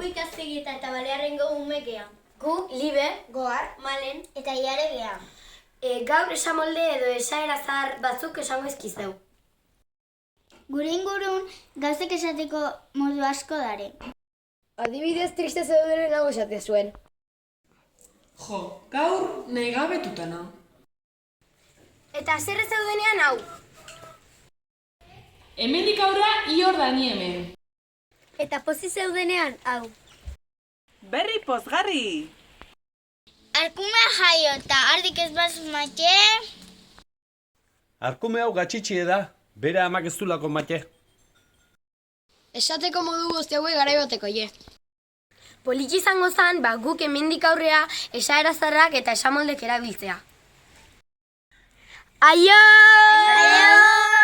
Gu ikastegita eta Balearrengo umekea. Gu, Libe, Goar, Malen eta Iare gea. Gaur esamolde edo esaera zahar batzuk esango ezkizeu. Gure ingurun gauzek esateko modu asko dare. Adibidez, triste zeuderen hau esate zuen. Jo, gaur nahi gabetutana. Eta zer zeudenean hau? Hemendik aurra ior da ni hemen. Eta pozi zeudenean hau. Berri pozgarri! Arkume jaio eta ardik ez bazu maite. Arkume hau gatxitxie da, bere amak ez dulako mate. Esateko modu guzti hauek garaibateko, je. Poliki izango zan, guk hemendik aurrea esaera zarrak eta esamoldek erabiltzea. Aio! Aio!